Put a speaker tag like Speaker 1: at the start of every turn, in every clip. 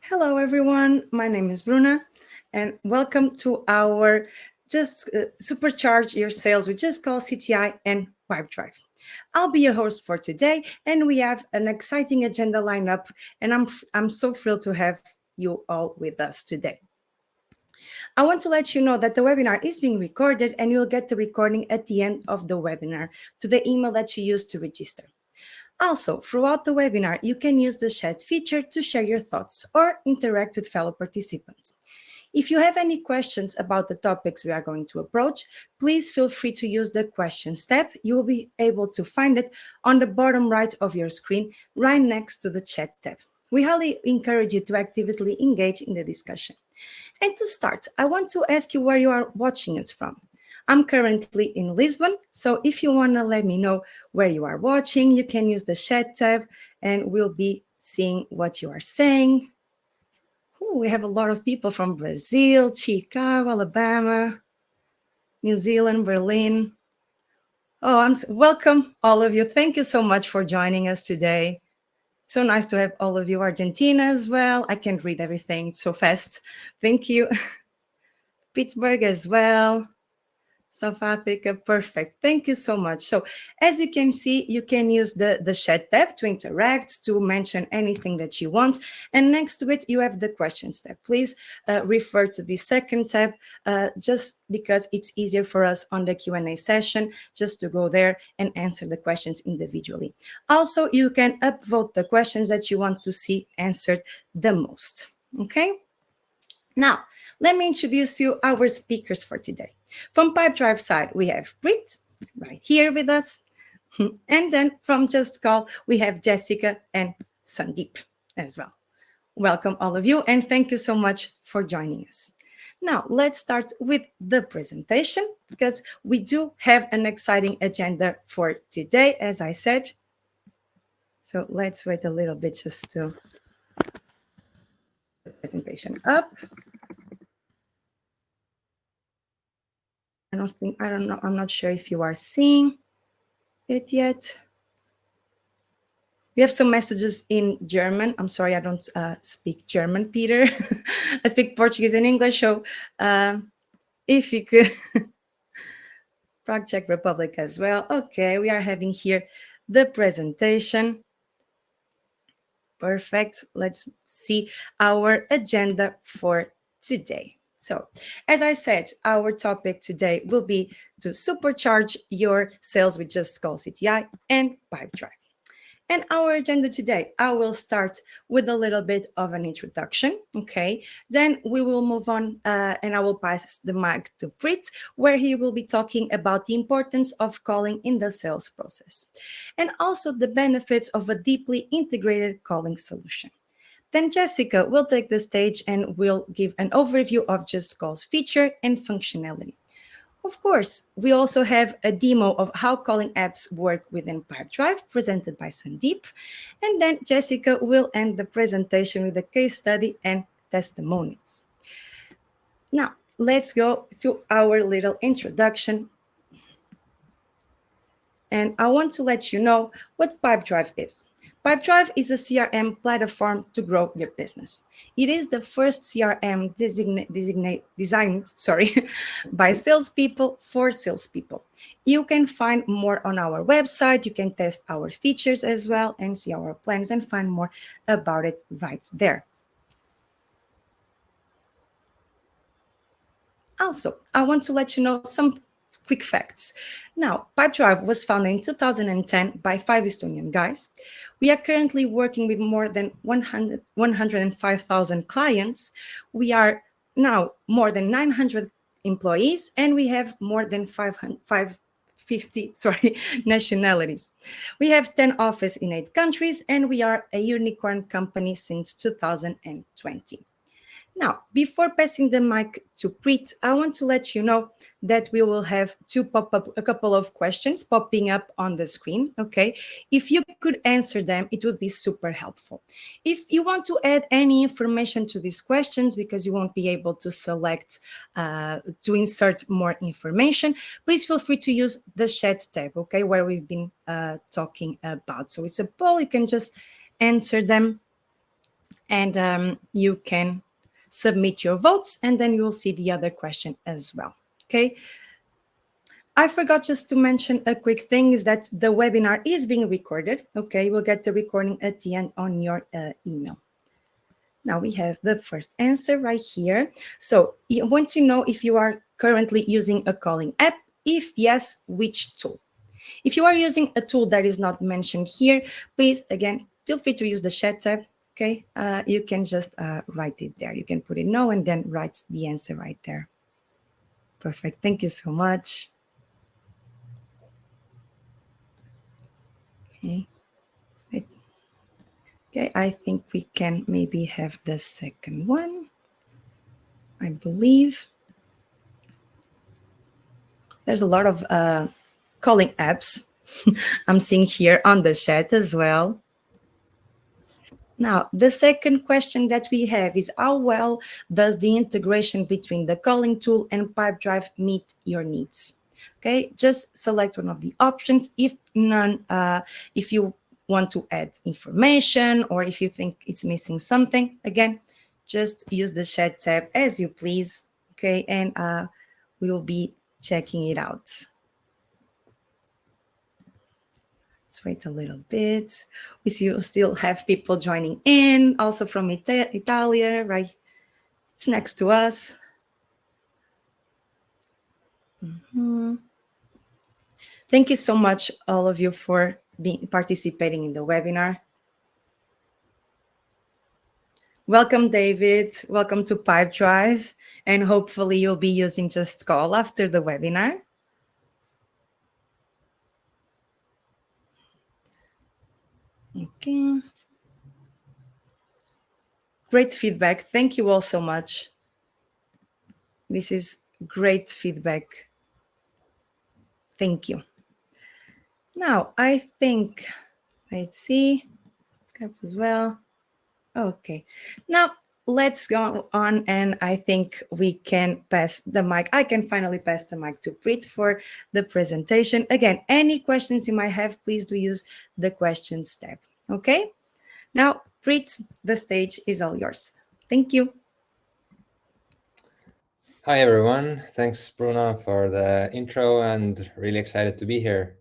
Speaker 1: Hello, everyone. My name is Bruna, and welcome to our Supercharge Your Sales with JustCall CTI and Pipedrive. I'll be your host for today, and we have an exciting agenda lineup, and I'm so thrilled to have you all with us today. I want to let you know that the webinar is being recorded, and you'll get the recording at the end of the webinar to the email that you used to register. Also, throughout the webinar, you can use the chat feature to share your thoughts or interact with fellow participants. If you have any questions about the topics we are going to approach, please feel free to use the questions tab. You will be able to find it on the bottom right of your screen, right next to the chat tab. We highly encourage you to actively engage in the discussion. And to start, I want to ask you where you are watching us from. I'm currently in Lisbon, so if you want to let me know where you are watching, you can use the chat tab and we'll be seeing what you are saying. Ooh, we have a lot of people from Brazil, Chicago, Alabama, New Zealand, Berlin. Welcome, all of you. Thank you so much for joining us today. So nice to have all of you. Argentina as well. I can't read everything so fast. Thank you. Pittsburgh as well. South Africa, perfect. Thank you so much. So as you can see, you can use the chat tab to interact, to mention anything that you want. And next to it, you have the questions tab. Please refer to the second tab just because it's easier for us on the Q&A session just to go there and answer the questions individually. Also, you can upvote the questions that you want to see answered the most. Okay? Now, let me introduce you our speakers for today. From Pipedrive side, we have Brit right here with us. And then from JustCall, we have Jessica and Sandeep as well. Welcome all of you, and thank you so much for joining us. Now, let's start with the presentation because we do have an exciting agenda for today, as I said. So let's wait a little bit just to put the presentation up. I'm not sure if you are seeing it yet. We have some messages in German. I'm sorry, I don't speak German, Peter. I speak Portuguese and English. So if you could, Prague, Czech Republic as well. Okay, we are having here the presentation. Perfect. Let's see our agenda for today. So, as I said, our topic today will be to supercharge your sales with JustCall CTI and Pipedrive. And our agenda today, I will start with a little bit of an introduction, okay? Then we will move on and I will pass the mic to Prit, where he will be talking about the importance of calling in the sales process and also the benefits of a deeply integrated calling solution. Then Jessica will take the stage and will give an overview of JustCall's feature and functionality. Of course, we also have a demo of how calling apps work within Pipedrive presented by Sandeep. And then Jessica will end the presentation with a case study and testimonials. Now, let's go to our little introduction. And I want to let you know what Pipedrive is. Pipedrive is a CRM platform to grow your business. It is the first CRM designed by salespeople for salespeople. You can find more on our website. You can test our features as well and see our plans and find more about it right there. Also, I want to let you know some quick facts. Now, Pipedrive was founded in 2010 by 5 Estonian guys. We are currently working with more than 105,000 clients. We are now more than 900 employees, and we have more than 550 nationalities. We have 10 offices in 8 countries, and we are a unicorn company since 2020. Now, before passing the mic to Preet, I want to let you know that we will have a couple of questions popping up on the screen, okay? If you could answer them, it would be super helpful. If you want to add any information to these questions because you won't be able to select to insert more information, please feel free to use the chat tab, okay, where we've been talking about. So it's a poll, you can just answer them And you can submit your votes, and then you will see the other question as well. Okay. I forgot just to mention a quick thing is that the webinar is being recorded. Okay, we'll get the recording at the end on your email. Now we have the first answer right here. So you want to know if you are currently using a calling app. If yes, which tool? If you are using a tool that is not mentioned here, please, again, feel free to use the chat tab. Okay, you can just write it there. You can put it no and then write the answer right there. Perfect. Thank you so much. Okay. Okay, I think we can maybe have the second one. I believe there's a lot of calling apps I'm seeing here on the chat as well. Now, the second question that we have is how well does the integration between the calling tool and Pipedrive meet your needs? Okay, just select one of the options. If none, if you want to add information or if you think it's missing something, again, just use the chat tab as you please. Okay, and we will be checking it out. Let's wait a little bit. We still have people joining in, also from Italia, right? It's next to us. Thank you so much, all of you, for participating in the webinar. Welcome, David. Welcome to Pipedrive. And hopefully you'll be using JustCall after the webinar. Okay. Great feedback. Thank you all so much. This is great feedback. Thank you. Now, I think, let's see, Skype as well. Okay. Now, let's go on, and I think we can pass the mic. I can finally pass the mic to Preet for the presentation. Again, any questions you might have, please do use the questions tab. Okay. Now, Preet, the stage is all yours. Thank you.
Speaker 2: Hi, everyone. Thanks, Bruna, for the intro, and really excited to be here.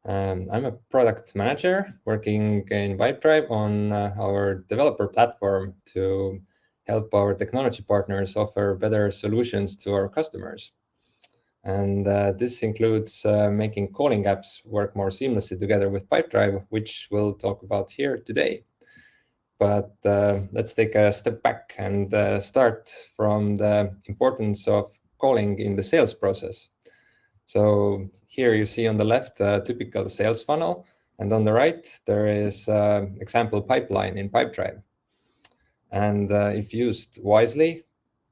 Speaker 2: I'm a product manager working in Pipedrive on our developer platform to help our technology partners offer better solutions to our customers. And this includes making calling apps work more seamlessly together with Pipedrive, which we'll talk about here today. But let's take a step back and start from the importance of calling in the sales process. So here you see on the left a typical sales funnel, and on the right there is an example pipeline in Pipedrive. And if used wisely,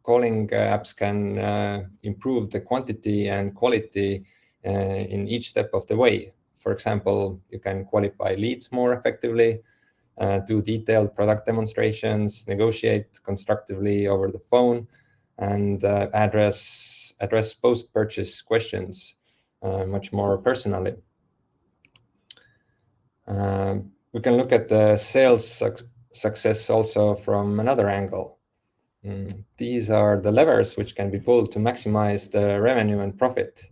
Speaker 2: calling apps can improve the quantity and quality in each step of the way. For example, you can qualify leads more effectively, do detailed product demonstrations, negotiate constructively over the phone, and address post-purchase questions much more personally. We can look at the sales success also from another angle. These are the levers which can be pulled to maximize the revenue and profit.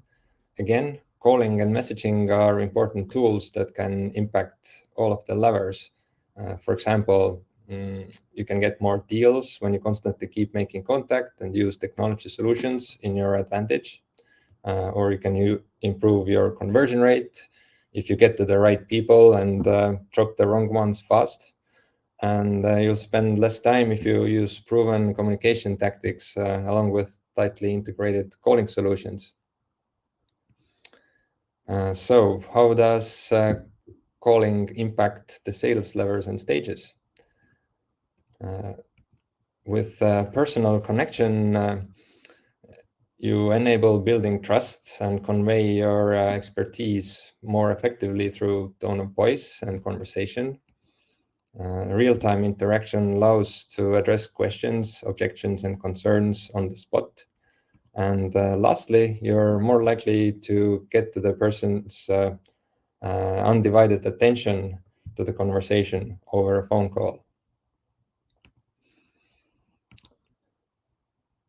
Speaker 2: Again, calling and messaging are important tools that can impact all of the levers. For example, you can get more deals when you constantly keep making contact and use technology solutions in your advantage. Or you can improve your conversion rate if you get to the right people and drop the wrong ones fast. And you'll spend less time if you use proven communication tactics along with tightly integrated calling solutions. So how does calling impact the sales levers and stages? With personal connection, you enable building trust and convey your expertise more effectively through tone of voice and conversation. Real-time interaction allows to address questions, objections, and concerns on the spot. And lastly, you're more likely to get to the person's undivided attention to the conversation over a phone call.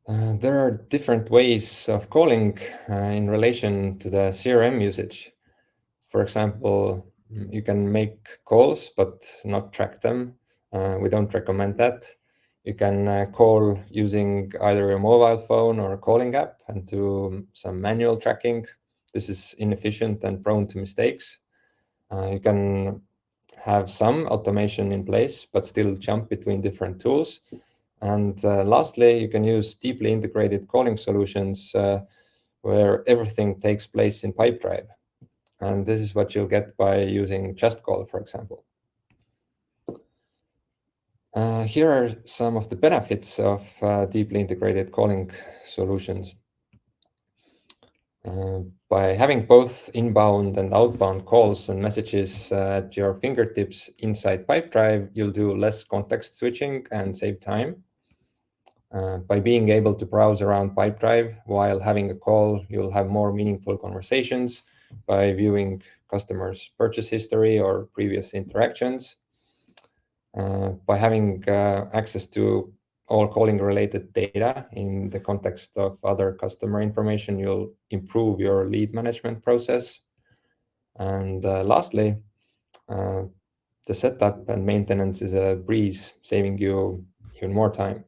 Speaker 2: There are different ways of calling in relation to the CRM usage. For example, you can make calls but not track them. We don't recommend that. You can call using either your mobile phone or a calling app and do some manual tracking. This is inefficient and prone to mistakes. You can have some automation in place, but still jump between different tools. And lastly, you can use deeply integrated calling solutions where everything takes place in Pipedrive. And this is what you'll get by using JustCall, for example. Here are some of the benefits of deeply integrated calling solutions. By having both inbound and outbound calls and messages at your fingertips inside Pipedrive, you'll do less context switching and save time. By being able to browse around Pipedrive while having a call, you'll have more meaningful conversations by viewing customers' purchase history or previous interactions. By having access to all calling related data in the context of other customer information, you'll improve your lead management process. And lastly, the setup and maintenance is a breeze, saving you even more time.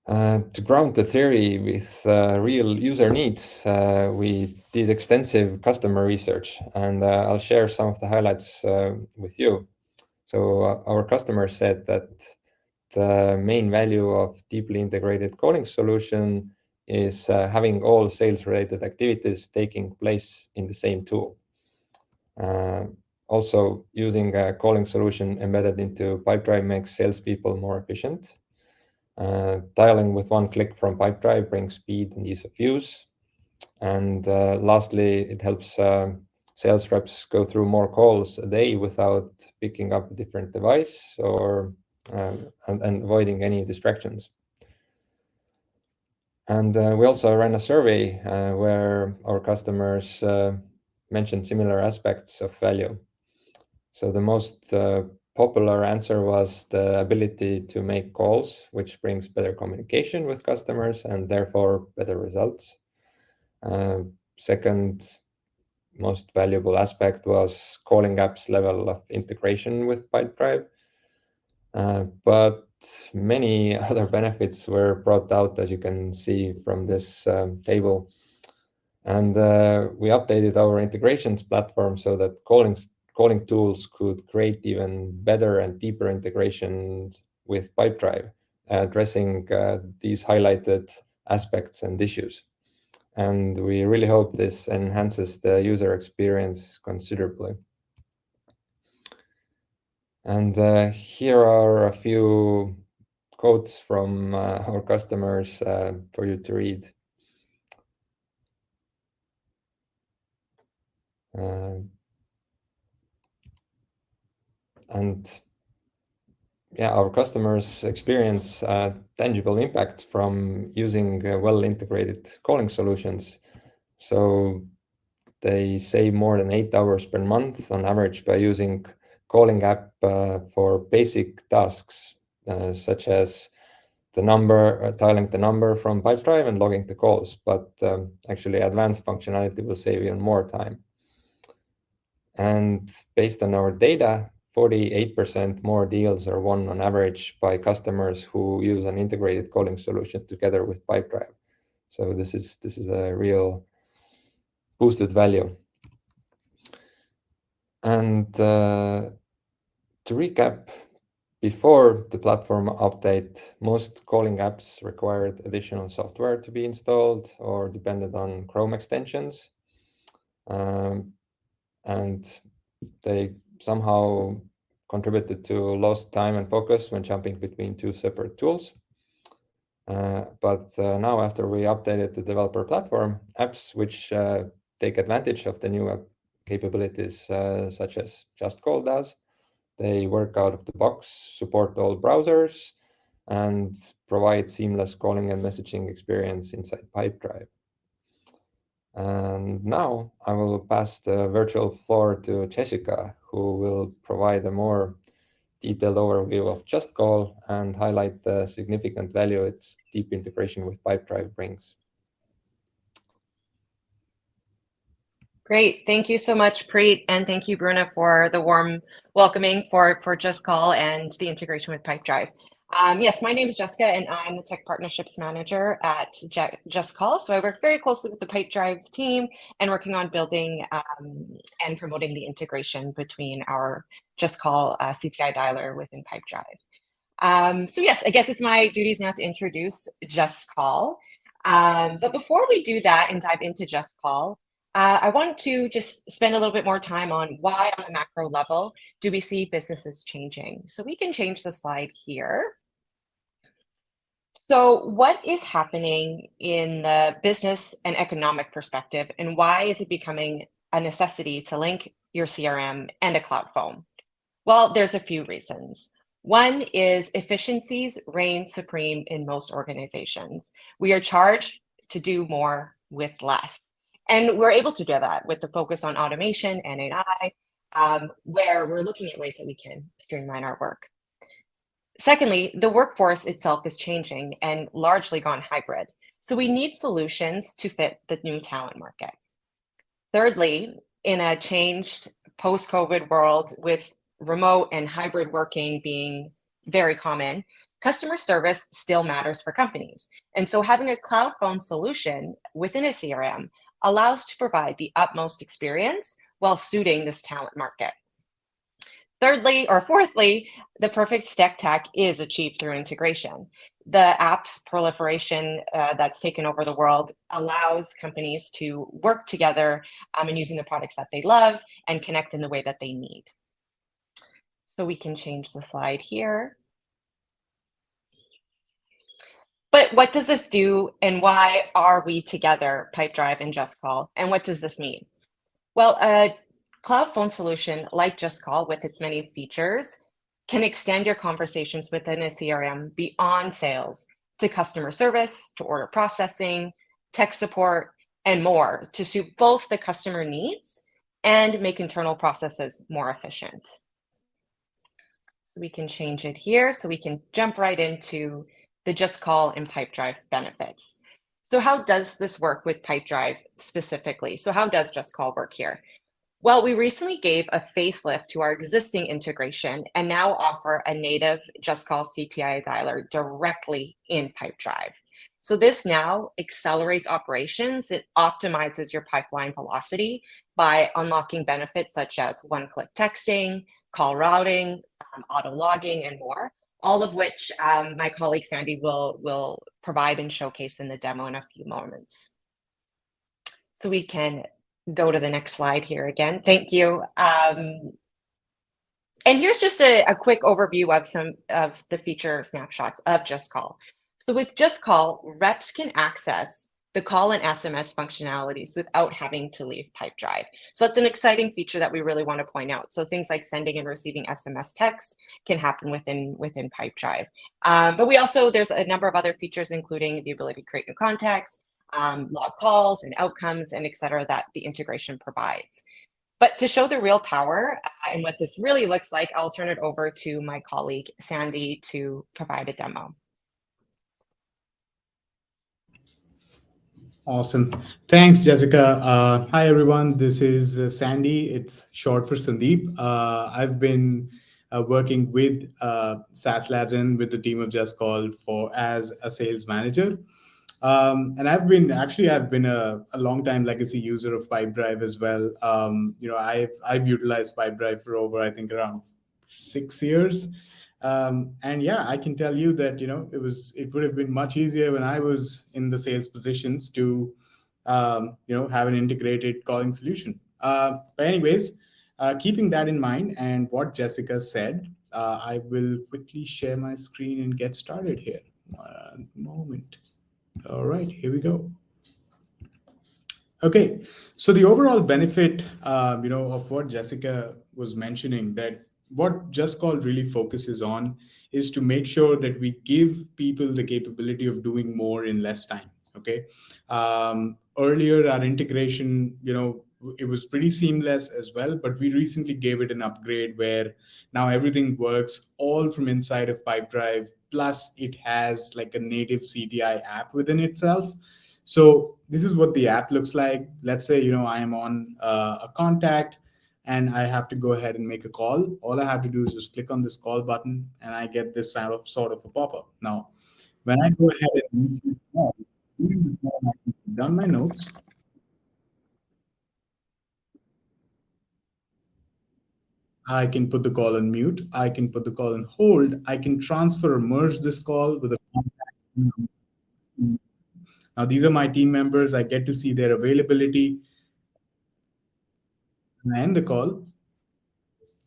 Speaker 2: To ground the theory with real user needs, we did extensive customer research, and I'll share some of the highlights with you. So our customers said that the main value of deeply integrated calling solution is having all sales-related activities taking place in the same tool. Also, using a calling solution embedded into Pipedrive makes salespeople more efficient. Dialing with one click from Pipedrive brings speed and ease of use. And lastly, it helps sales reps go through more calls a day without picking up a different device or and avoiding any distractions. And we also ran a survey where our customers mentioned similar aspects of value. So the most popular answer was the ability to make calls, which brings better communication with customers and therefore better results. Second most valuable aspect was calling apps level of integration with Pipedrive. But many other benefits were brought out, as you can see from this table. And we updated our integrations platform so that calling tools could create even better and deeper integrations with Pipedrive, addressing these highlighted aspects and issues. And we really hope this enhances the user experience considerably. And here are a few quotes from our customers for you to read. And yeah, our customers experience tangible impact from using well-integrated calling solutions. So they save more than 8 hours per month on average by using calling app for basic tasks, such as dialing the number from Pipedrive and logging the calls. But actually, advanced functionality will save even more time. And based on our data, 48% more deals are won on average by customers who use an integrated calling solution together with Pipedrive. So this is a real boosted value. And to recap, before the platform update, most calling apps required additional software to be installed or depended on Chrome extensions. And they somehow contributed to lost time and focus when jumping between two separate tools. But now, after we updated the developer platform, apps which take advantage of the new capabilities, such as JustCall does, they work out of the box, support all browsers, and provide seamless calling and messaging experience inside Pipedrive. And now I will pass the virtual floor to Jessica, who will provide a more detailed overview of JustCall and highlight the significant value its deep integration with Pipedrive brings.
Speaker 3: Great. Thank you so much, Preet. And thank you, Bruna, for the warm welcoming for JustCall and the integration with Pipedrive. Yes, my name is Jessica, and I'm the Tech Partnerships Manager at JustCall. So I work very closely with the Pipedrive team and working on building and promoting the integration between our JustCall CTI dialer within Pipedrive. So yes, I guess it's my duties now to introduce JustCall. But before we do that and dive into JustCall, I want to just spend a little bit more time on why, on a macro level, do we see businesses changing? So we can change the slide here. So what is happening in the business and economic perspective, and why is it becoming a necessity to link your CRM and a cloud phone? Well, there's a few reasons. One is efficiencies reign supreme in most organizations. We are charged to do more with less. And we're able to do that with the focus on automation and AI, where we're looking at ways that we can streamline our work. Secondly, the workforce itself is changing and largely gone hybrid. So we need solutions to fit the new talent market. Thirdly, in a changed post-COVID world with remote and hybrid working being very common, customer service still matters for companies. And so having a cloud phone solution within a CRM allows to provide the utmost experience while suiting this talent market. Thirdly, or fourthly, the perfect tech is achieved through integration. The apps proliferation that's taken over the world allows companies to work together and using the products that they love and connect in the way that they need. So we can change the slide here. But what does this do, and why are we together, Pipedrive and JustCall, and what does this mean? Well, a cloud phone solution like JustCall with its many features can extend your conversations within a CRM beyond sales to customer service, to order processing, tech support, and more to suit both the customer needs and make internal processes more efficient. So we can change it here so we can jump right into the JustCall and Pipedrive benefits. So how does this work with Pipedrive specifically? So how does JustCall work here? Well, we recently gave a facelift to our existing integration and now offer a native JustCall CTI dialer directly in Pipedrive. So this now accelerates operations. It optimizes your pipeline velocity by unlocking benefits such as one-click texting, call routing, auto logging, and more, all of which my colleague Sandy will provide and showcase in the demo in a few moments. So we can go to the next slide here again. Thank you. And here's just a quick overview of some of the feature snapshots of JustCall. So with JustCall, reps can access the call and SMS functionalities without having to leave Pipedrive. So that's an exciting feature that we really want to point out. So things like sending and receiving SMS texts can happen within Pipedrive. But we also, there's a number of other features, including the ability to create new contacts, log calls and outcomes, and et cetera, that the integration provides. But to show the real power and what this really looks like, I'll turn it over to my colleague, Sandy, to provide a demo.
Speaker 4: Awesome. Thanks, Jessica. Hi, everyone. This is Sandy. It's short for Sandeep. I've been working with SaaS Labs and with the team of JustCall as a sales manager. And I've been a long time legacy user of Pipedrive as well. I've utilized Pipedrive for over, I think, around 6 years. And yeah, I can tell you that, it would have been much easier when I was in the sales positions to, have an integrated calling solution. But anyways, keeping that in mind and what Jessica said, I will quickly share my screen and get started here. One moment. All right, here we go. Okay, so the overall benefit, of what Jessica was mentioning, that what JustCall really focuses on is to make sure that we give people the capability of doing more in less time. Okay, earlier our integration, it was pretty seamless as well. But we recently gave it an upgrade where now everything works all from inside of Pipedrive. Plus, it has like a native CTI app within itself. So this is what the app looks like. Let's say, I am on a contact and I have to go ahead and make a call. All I have to do is just click on this call button and I get this sort of a pop-up. Now, when I go ahead and make this call, during the call, I can put down my notes. I can put the call on mute. I can put the call on hold. I can transfer or merge this call with a contact. Now, these are my team members. I get to see their availability. When I end the call,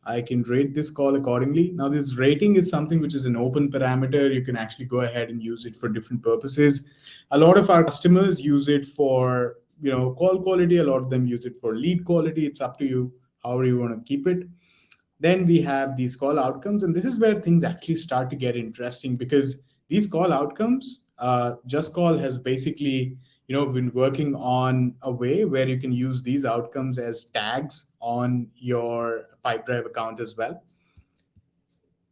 Speaker 4: I can rate this call accordingly. Now, this rating is something which is an open parameter. You can actually go ahead and use it for different purposes. A lot of our customers use it for, call quality. A lot of them use it for lead quality. It's up to you, however you want to keep it. Then we have these call outcomes, and this is where things actually start to get interesting, because these call outcomes, JustCall has basically been working on a way where you can use these outcomes as tags on your Pipedrive account as well.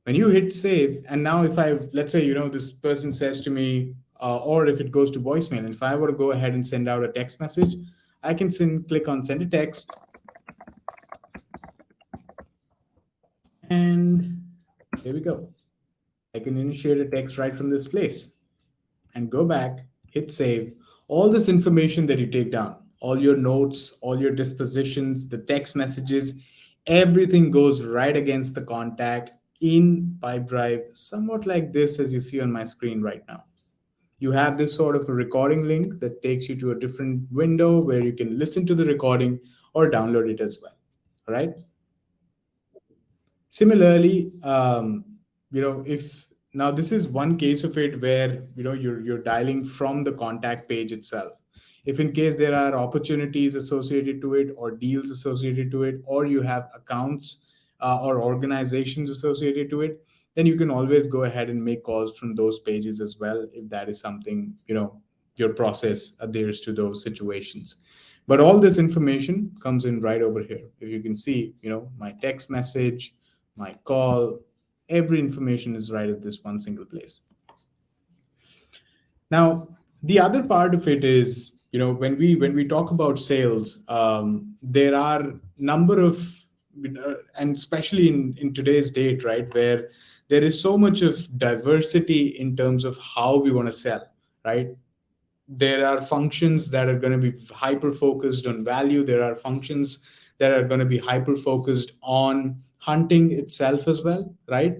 Speaker 4: When you hit save, and now if I, let's say, this person says to me, or if it goes to voicemail, and if I were to go ahead and send out a text message, I can click on send a text. And here we go. I can initiate a text right from this place and go back, hit save. All this information that you take down, all your notes, all your dispositions, the text messages, everything goes right against the contact in Pipedrive, somewhat like this as you see on my screen right now. You have this sort of a recording link that takes you to a different window where you can listen to the recording or download it as well. All right. Similarly, if now this is one case of it where you're dialing from the contact page itself. If in case there are opportunities associated to it or deals associated to it, or you have accounts or organizations associated to it, then you can always go ahead and make calls from those pages as well, if that is something your process adheres to those situations. But all this information comes in right over here. If you can see, my text message, my call, every information is right at this one single place. Now, the other part of it is, when we talk about sales, there are number of, and especially in today's date, right, where there is so much of diversity in terms of how we want to sell, right? There are functions that are going to be hyper focused on value. There are functions that are going to be hyper focused on hunting itself as well, right?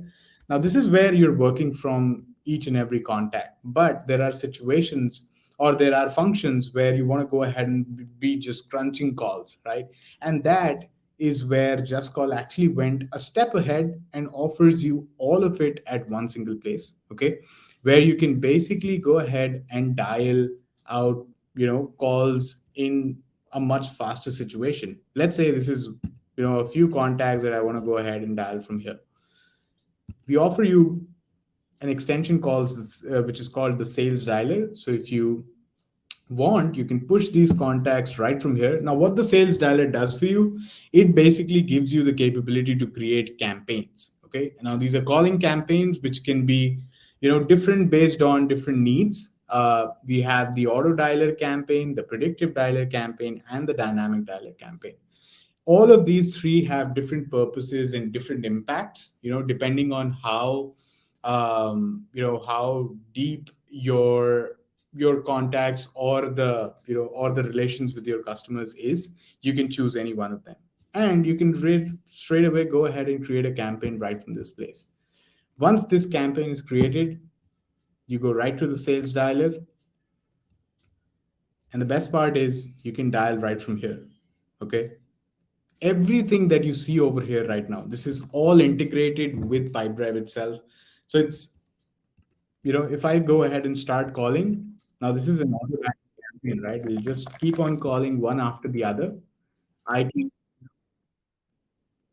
Speaker 4: Now, this is where you're working from each and every contact, but there are situations or there are functions where you want to go ahead and be just crunching calls, right? And that is where JustCall actually went a step ahead and offers you all of it at one single place, okay? Where you can basically go ahead and dial out, calls in a much faster situation. Let's say this is, a few contacts that I want to go ahead and dial from here. We offer you an extension calls, which is called the sales dialer. So if you want, you can push these contacts right from here. Now, what the sales dialer does for you, it basically gives you the capability to create campaigns. Okay. Now, these are calling campaigns, which can be, different based on different needs. We have the auto dialer campaign, the predictive dialer campaign, and the dynamic dialer campaign. All of these three have different purposes and different impacts, depending on how how deep your contacts or the or the relations with your customers is. You can choose any one of them, and you can straight away go ahead and create a campaign right from this place. Once this campaign is created, you go right to the sales dialer, and the best part is you can dial right from here. Okay, everything that you see over here right now, this is all integrated with Pipedrive itself. So it's, if I go ahead and start calling, now this is an automatic campaign, right? We'll just keep on calling one after the other. I can,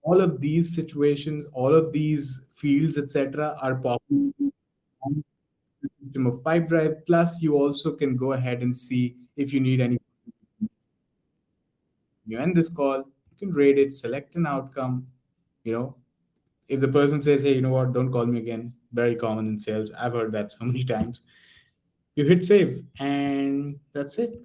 Speaker 4: all of these situations, all of these fields, etc., are popping on the system of Pipedrive. Plus, you also can go ahead and see if you need any. You end this call, you can rate it, select an outcome. If the person says, hey, you know what, don't call me again, very common in sales. I've heard that so many times. You hit save and that's it.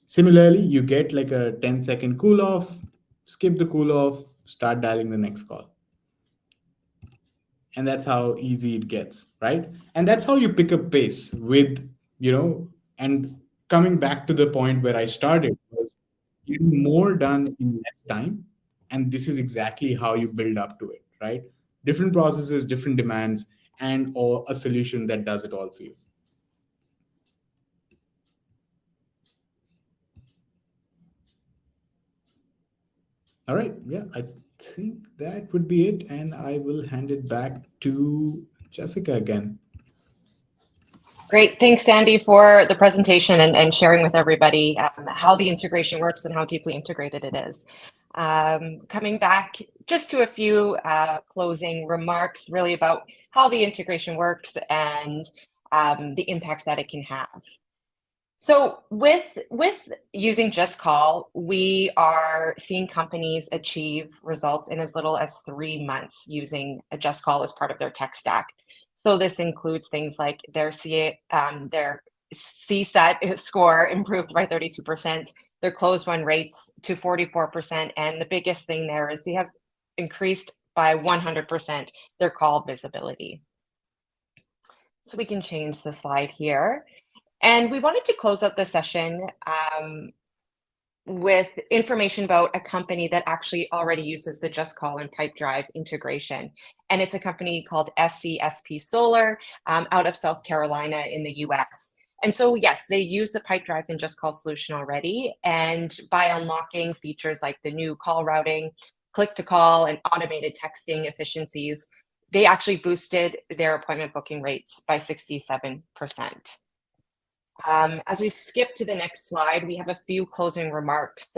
Speaker 4: Similarly, you get like a 10-second cool off, skip the cool off, start dialing the next call. And that's how easy it gets, right? And that's how you pick up pace with, and coming back to the point where I started, was getting more done in less time. And this is exactly how you build up to it, right? Different processes, different demands, and or a solution that does it all for you. All right. Yeah, I think that would be it. And I will hand it back to Jessica again.
Speaker 3: Great. Thanks, Sandy, for the presentation and sharing with everybody how the integration works and how deeply integrated it is. Coming back just to a few closing remarks, really about how the integration works and the impact that it can have. So with using JustCall, we are seeing companies achieve results in as little as 3 months using a JustCall as part of their tech stack. So this includes things like their CSAT score improved by 32%, their close won rates to 44%, and the biggest thing there is they have increased by 100% their call visibility. So we can change the slide here. And we wanted to close out the session with information about a company that actually already uses the JustCall and Pipedrive integration. And it's a company called SCSP Solar out of South Carolina in the US. And so, yes, they use the Pipedrive and JustCall solution already. And by unlocking features like the new call routing, click-to-call, and automated texting efficiencies, they actually boosted their appointment booking rates by 67%. As we skip to the next slide, we have a few closing remarks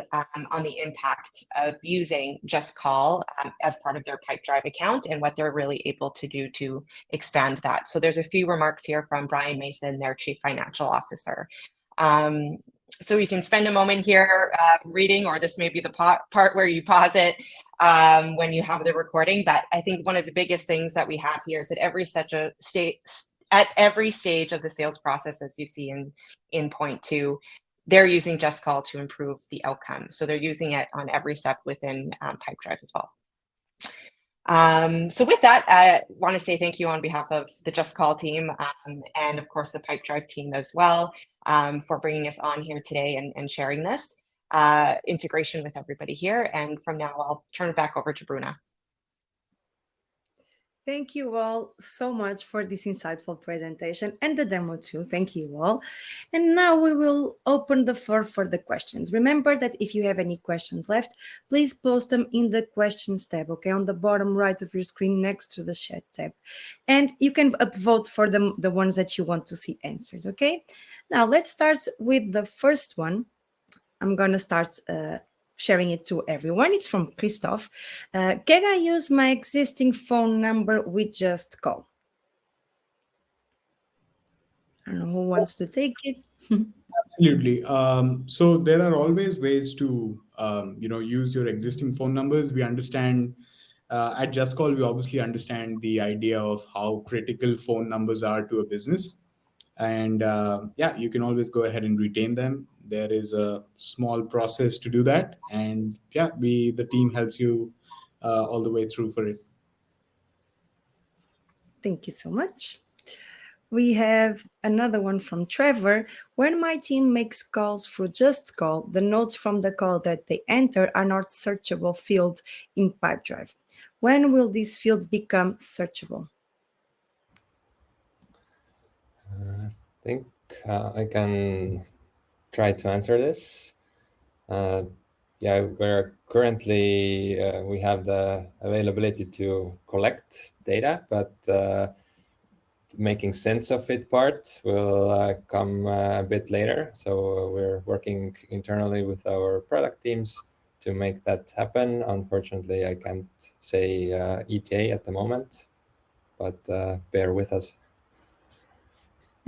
Speaker 3: on the impact of using JustCall as part of their Pipedrive account and what they're really able to do to expand that. So there's a few remarks here from Brian Mason, their Chief Financial Officer. So you can spend a moment here reading, or this may be the part where you pause it when you have the recording. But I think one of the biggest things that we have here is that at every stage of the sales process, as you see in point 2, they're using JustCall to improve the outcome. So they're using it on every step within Pipedrive as well. So with that, I want to say thank you on behalf of the JustCall team and of course the Pipedrive team as well for bringing us on here today and sharing this integration with everybody here. And from now, I'll turn it back over to Bruna.
Speaker 1: Thank you all so much for this insightful presentation and the demo too. Thank you all. And now we will open the floor for the questions. Remember that if you have any questions left, please post them in the questions tab, okay, on the bottom right of your screen next to the chat tab. And you can upvote for them, the ones that you want to see answered, okay? Now let's start with the first one. I'm going to start sharing it to everyone. It's from Christoph. Can I use my existing phone number with JustCall? I don't know who wants to take it.
Speaker 4: Absolutely. So there are always ways to, use your existing phone numbers. We understand at JustCall, we obviously understand the idea of how critical phone numbers are to a business. And you can always go ahead and retain them. There is a small process to do that. And the team helps you all the way through for it.
Speaker 1: Thank you so much. We have another one from Trevor. When my team makes calls through JustCall, the notes from the call that they enter are not searchable field in Pipedrive. When will this field become searchable?
Speaker 2: I think I can try to answer this. We're currently, we have the availability to collect data, but making sense of it part will come a bit later. So we're working internally with our product teams to make that happen. Unfortunately, I can't say ETA at the moment, but bear with us.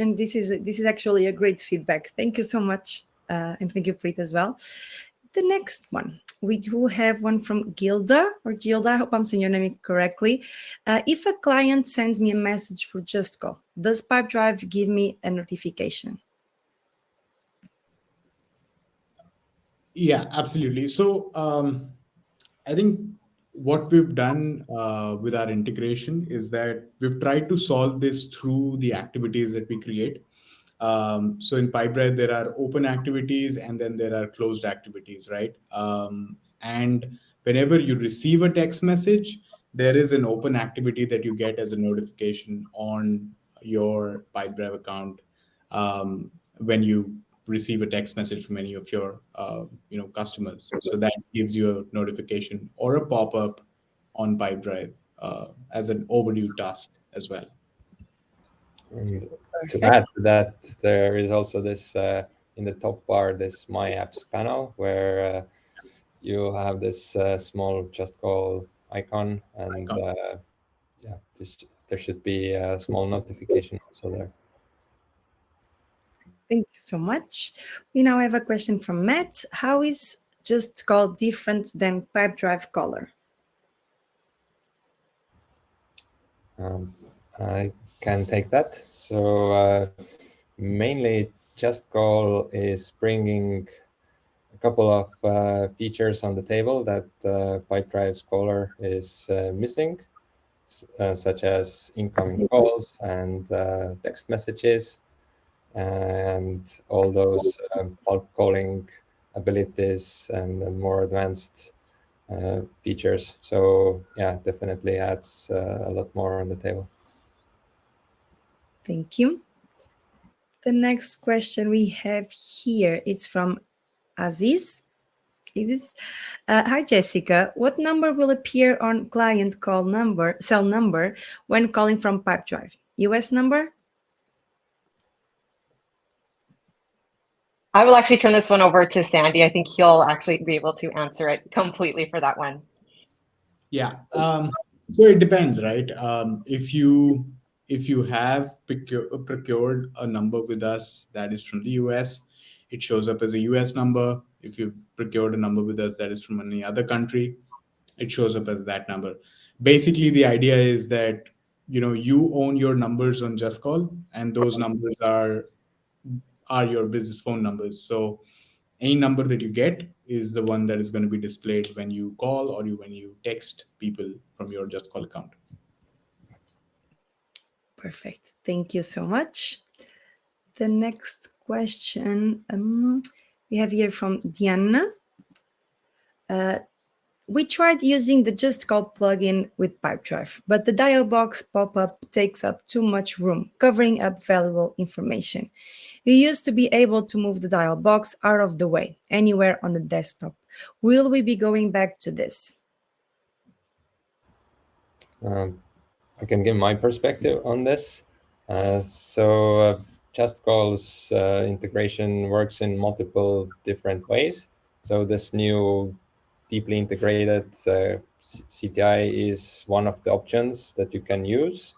Speaker 1: And this is actually a great feedback. Thank you so much. And thank you, Preet, as well. The next one, we do have one from Gilda or Gilda. I hope I'm saying your name correctly. If a client sends me a message for JustCall, does Pipedrive give me a notification?
Speaker 4: Yeah, absolutely. So I think what we've done with our integration is that we've tried to solve this through the activities that we create. So in Pipedrive, there are open activities and then there are closed activities, right? And whenever you receive a text message, there is an open activity that you get as a notification on your Pipedrive account when you receive a text message from any of your customers. So that gives you a notification or a pop-up on Pipedrive as an overdue task as well.
Speaker 2: And to add
Speaker 1: Perfect.
Speaker 2: to that, there is also this in the top bar, this My Apps panel, where you have this small JustCall icon, and
Speaker 4: Icon.
Speaker 2: yeah, there should be a small notification also there.
Speaker 1: Thank you so much. We now have a question from Matt. How is JustCall different than Pipedrive Caller?
Speaker 2: I can take that. So mainly, JustCall is bringing a couple of features on the table that Pipedrive's caller is missing, such as incoming calls and text messages, and all those bulk calling abilities and more advanced features. So yeah, definitely adds a lot more on the table.
Speaker 1: Thank you. The next question we have here is from Aziz. Aziz, hi Jessica. What number will appear on client call number, cell number, when calling from Pipedrive? US number?
Speaker 3: I will actually turn this one over to Sandy. I think he'll actually be able to answer it completely for that one.
Speaker 4: Yeah. So it depends, right? If you have procured a number with us that is from the US, it shows up as a US number. If you've procured a number with us that is from any other country, it shows up as that number. Basically, the idea is that you own your numbers on JustCall, and those numbers are your business phone numbers. So any number that you get is the one that is going to be displayed when you call or when you text people from your JustCall account.
Speaker 1: Perfect. Thank you so much. The next question we have here from Diana. We tried using the JustCall plugin with Pipedrive, but the dial box pop-up takes up too much room, covering up valuable information. We used to be able to move the dial box out of the way, anywhere on the desktop. Will we be going back to this?
Speaker 2: I can give my perspective on this. So JustCall's integration works in multiple different ways. So this new deeply integrated CTI is one of the options that you can use.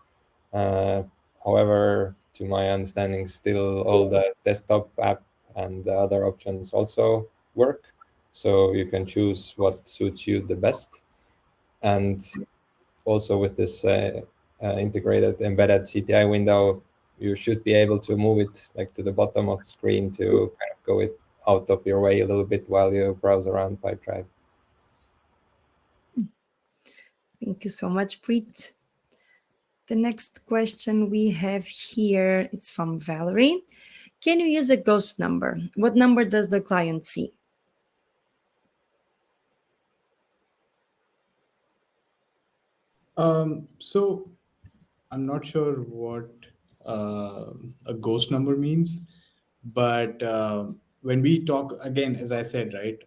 Speaker 2: However, to my understanding, still all the desktop app and the other options also work. So you can choose what suits you the best. And also with this integrated embedded CTI window, you should be able to move it like to the bottom of the screen to kind of go it out of your way a little bit while you browse around Pipedrive.
Speaker 1: Thank you so much, Preet. The next question we have here is from Valerie. Can you use a ghost number? What number does the client see?
Speaker 4: So I'm not sure what a ghost number means, but when we talk again, as I said, right,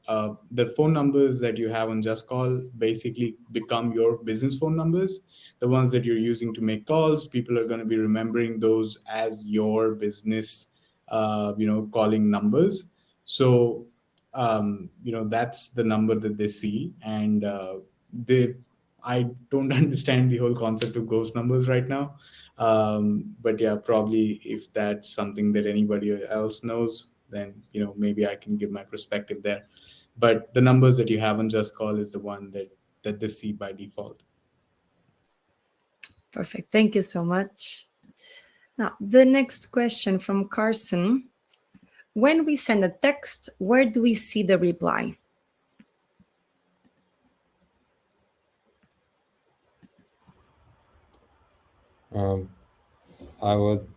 Speaker 4: the phone numbers that you have on JustCall basically become your business phone numbers. The ones that you're using to make calls, people are going to be remembering those as your business, calling numbers. So, that's the number that they see, and they I don't understand the whole concept of ghost numbers right now. But yeah, probably if that's something that anybody else knows, then maybe I can give my perspective there. but the numbers that you have on Just Call is the one that they see by default.
Speaker 1: Perfect. Thank you so much. Now, the next question from Carson. When we send a text, where do we see the reply?
Speaker 2: Um, I would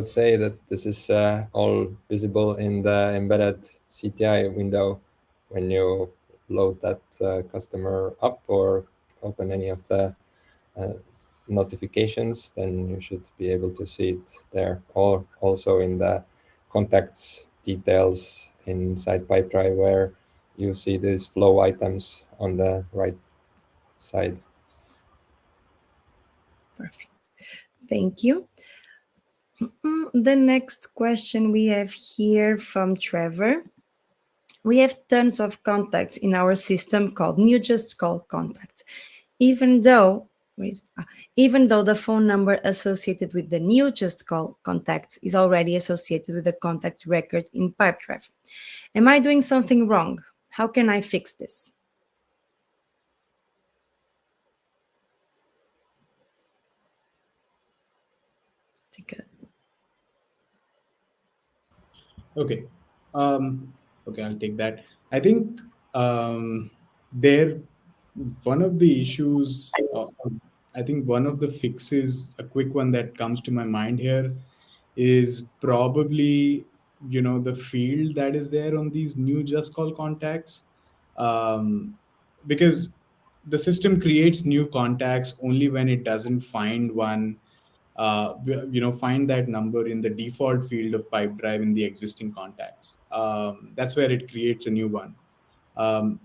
Speaker 2: say that this is all visible in the embedded CTI window when you load that customer up or open any of the uh, notifications. Then you should be able to see it there, or also in the contacts details inside Pipedrive, where you see these flow items on the right side.
Speaker 1: Perfect. Thank you. The next question we have here from Trevor. We have tons of contacts in our system called new JustCall contacts. Even though even though the phone number associated with the new JustCall contact is already associated with the contact record in Pipedrive. Am I doing something wrong? How can I fix this?
Speaker 4: Okay. Okay, I'll take that. I think there one of the issues, I think one of the fixes, a quick one that comes to my mind here, is probably the field that is there on these new just call contacts, um, because the system creates new contacts only when it doesn't find one, find that number in the default field of Pipedrive in the existing contacts. That's where it creates a new one. Um,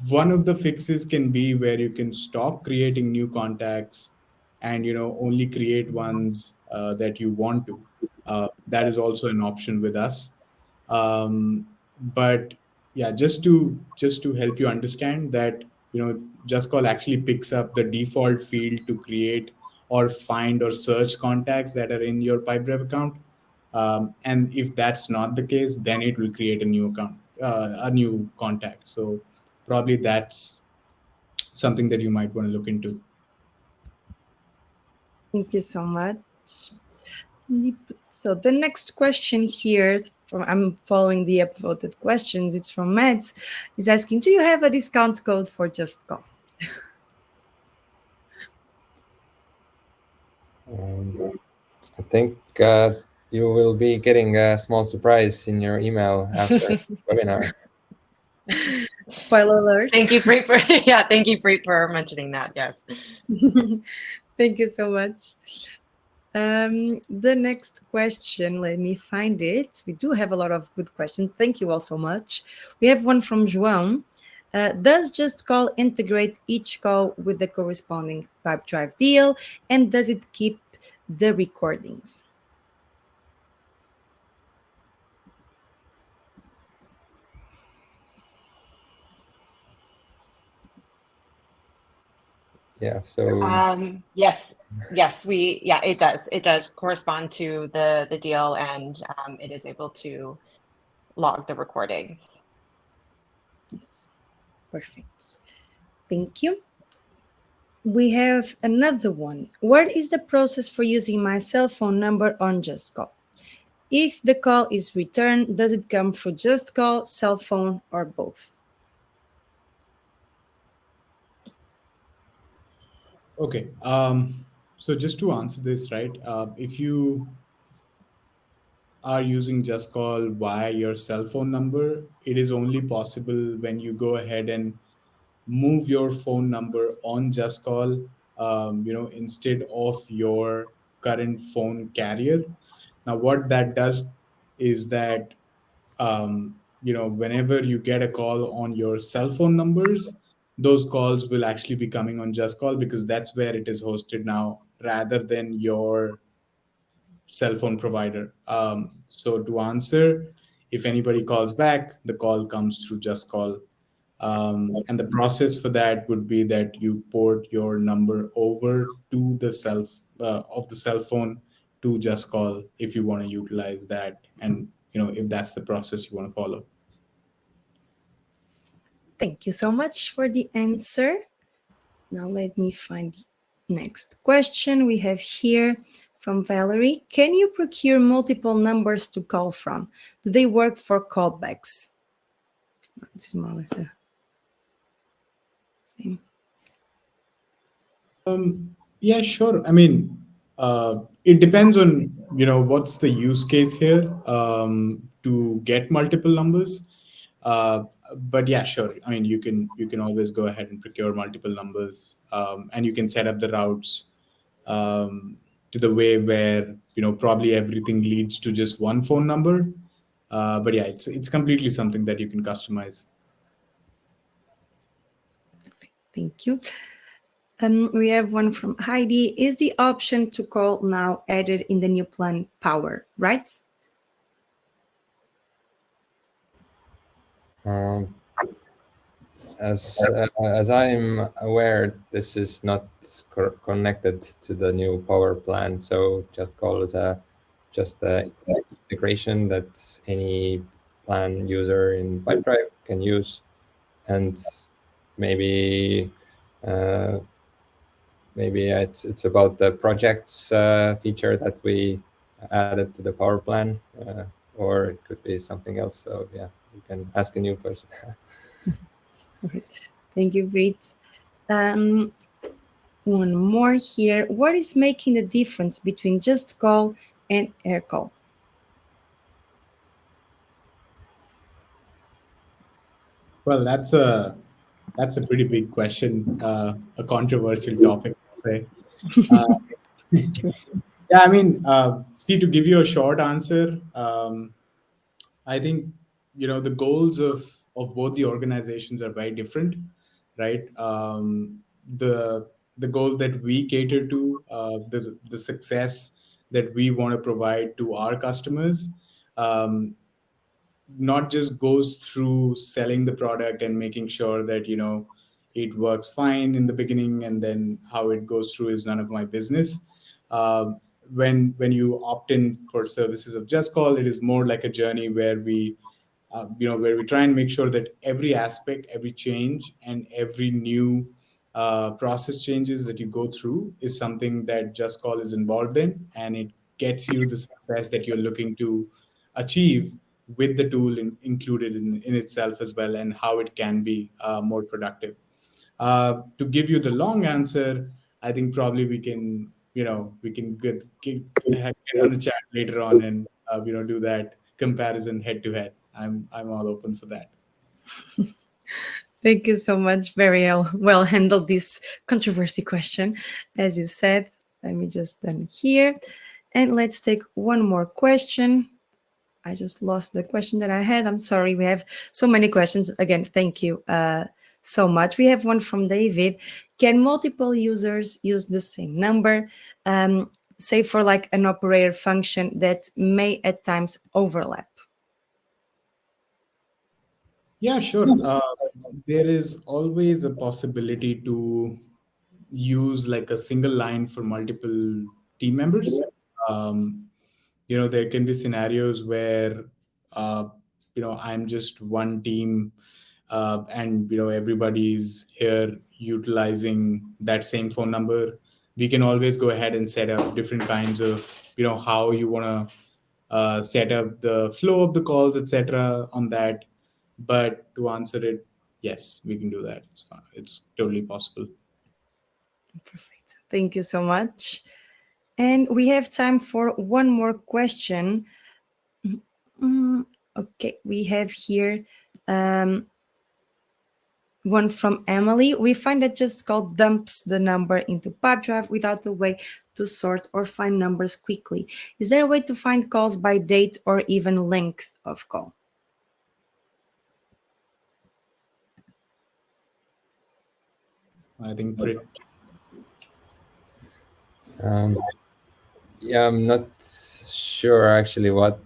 Speaker 4: One of the fixes can be where you can stop creating new contacts and only create ones that you want to. That is also an option with us. But yeah, just to help you understand that just call actually picks up the default field to create or find or search contacts that are in your Pipedrive account. And if that's not the case, then it will create a new account, a new contact. So probably that's something that you might want to look into.
Speaker 1: Thank you so much. So the next question here, I'm following the upvoted questions. It's from Mads. He's asking, do you have a discount code for JustCall?
Speaker 2: I think you will be getting a small surprise in your email after the webinar.
Speaker 1: Spoiler alert.
Speaker 3: Thank you, Preet, thank you, Preet, for mentioning that. Yes.
Speaker 1: Thank you so much. The next question, let me find it. We do have a lot of good questions. Thank you all so much. We have one from João. Does JustCall integrate each call with the corresponding Pipedrive deal? And does it keep the recordings?
Speaker 2: Yeah, so
Speaker 3: yes, it does correspond to the deal, and it is able to log the recordings.
Speaker 1: Yes. Perfect. Thank you. We have another one. What is the process for using my cell phone number on JustCall? If the call is returned, does it come through JustCall, cell phone, or both?
Speaker 4: Okay. So just to answer this, right? If you are using Just Call via your cell phone number, it is only possible when you go ahead and move your phone number on Just Call, instead of your current phone carrier. Now, what that does is that whenever you get a call on your cell phone numbers, those calls will actually be coming on Just Call because that's where it is hosted now, rather than your cell phone provider. So to answer, if anybody calls back, the call comes through Just Call. And the process for that would be that you port your number over to the of the cell phone to Just Call if you want to utilize that, and if that's the process you want to follow.
Speaker 1: Thank you so much for the answer. Now let me find the next question we have here from Valerie. Can you procure multiple numbers to call from? Do they work for callbacks? It's more or less the same.
Speaker 4: Yeah, sure. I mean, it depends on, what's the use case here, to get multiple numbers. But yeah, sure. I mean, you can always go ahead and procure multiple numbers, and you can set up the routes to the way where, probably everything leads to just one phone number. But yeah, it's completely something that you can customize.
Speaker 1: Thank you. We have one from Heidi. Is the option to call now added in the new plan Power, right?
Speaker 2: As I'm aware, this is not connected to the new Power plan. So JustCall is just a integration that any plan user in Pipedrive can use, and maybe it's about the projects feature that we added to the Power plan, or it could be something else. So yeah, you can ask a new person.
Speaker 1: Thank you, Brit. One more here. What is making the difference between JustCall and AirCall?
Speaker 4: Well, that's a pretty big question, a controversial topic, I'd say. Uh, yeah, I mean, see, to give you a short answer, I think, the goals of both the organizations are very different, right? The goal that we cater to, the success that we want to provide to our customers, um, not just goes through selling the product and making sure that, it works fine in the beginning, and then how it goes through is none of my business. uh, when you opt in for services of JustCall, it is more like a journey where we try and make sure that every aspect, every change, and every new process changes that you go through is something that JustCall is involved in, and it gets you the success that you're looking to achieve with the tool included in itself as well, and how it can be more productive. To give you the long answer, I think probably we can get on a chat later on, and do that comparison head to head. I'm all open for that.
Speaker 1: Thank you so much. Very well handled this controversy question, as you said. Let me just done here. And let's take one more question. I just lost the question that I had. I'm sorry. We have so many questions. Again, thank you so much. We have one from David. Can multiple users use the same number, say for like an operator function that may at times overlap?
Speaker 4: Yeah, sure. There is always a possibility to use like a single line for multiple team members. Um, there can be scenarios where, I'm just one team, and everybody's here utilizing that same phone number. We can always go ahead and set up different kinds of, how you want to set up the flow of the calls, etc. on that. But to answer it, yes, we can do that. It's fine. It's totally possible.
Speaker 1: Perfect. Thank you so much. And we have time for one more question. Okay, we have here one from Emily. We find that JustCall dumps the number into Pipedrive without a way to sort or find numbers quickly. Is there a way to find calls by date or even length of call?
Speaker 4: I think
Speaker 2: Yeah, I'm not sure actually what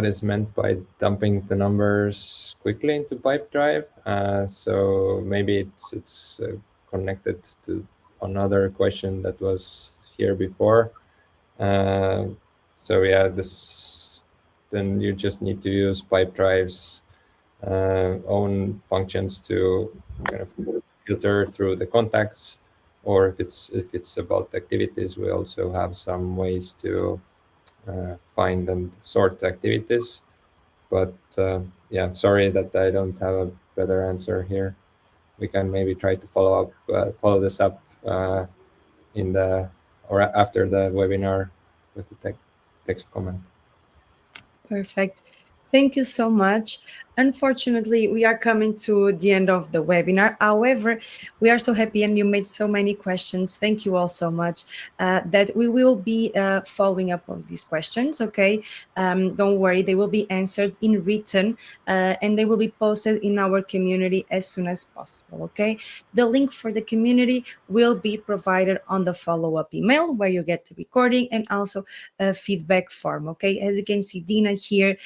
Speaker 2: is meant by dumping the numbers quickly into Pipedrive. So maybe it's connected to another question that was here before. So yeah, then you just need to use Pipedrive's own functions to kind of filter through the contacts, or if it's about activities, we also have some ways to find and sort activities. But yeah, sorry that I don't have a better answer here. We can maybe try to follow this up in the or after the webinar with the text comment.
Speaker 1: Perfect. Thank you so much. Unfortunately, we are coming to the end of the webinar. However, we are so happy and you made so many questions. Thank you all so much that we will be following up on these questions, okay? Don't worry, they will be answered in written and they will be posted in our community as soon as possible, okay? The link for the community will be provided on the follow-up email where you get the recording and also a feedback form, okay? As you can see, Dina here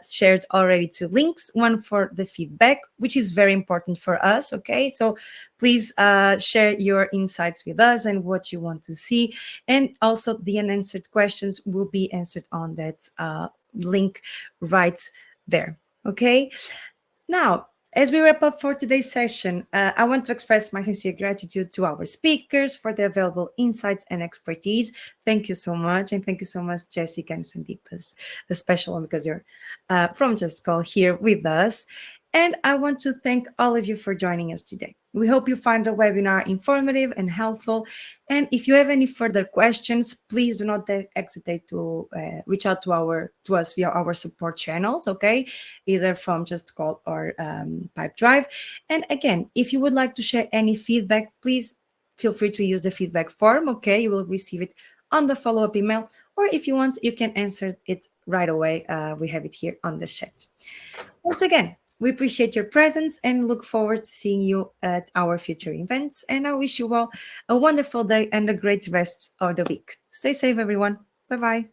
Speaker 1: shared already 2 links, one for the feedback, which is very important for us, okay? So please share your insights with us and what you want to see. And also the unanswered questions will be answered on that link right there, okay? Now, as we wrap up for today's session, I want to express my sincere gratitude to our speakers for the available insights and expertise. Thank you so much. And thank you so much, Jessica and Sandeep, a special one because you're from JustCall here with us. And I want to thank all of you for joining us today. We hope you find the webinar informative and helpful. And if you have any further questions, please do not hesitate to reach out to us via our support channels, okay? Either from JustCall or Pipedrive. And again, if you would like to share any feedback, please feel free to use the feedback form, okay? You will receive it on the follow-up email, or if you want, you can answer it right away. We have it here on the chat. Once again, we appreciate your presence and look forward to seeing you at our future events. And I wish you all a wonderful day and a great rest of the week. Stay safe, everyone. Bye-bye.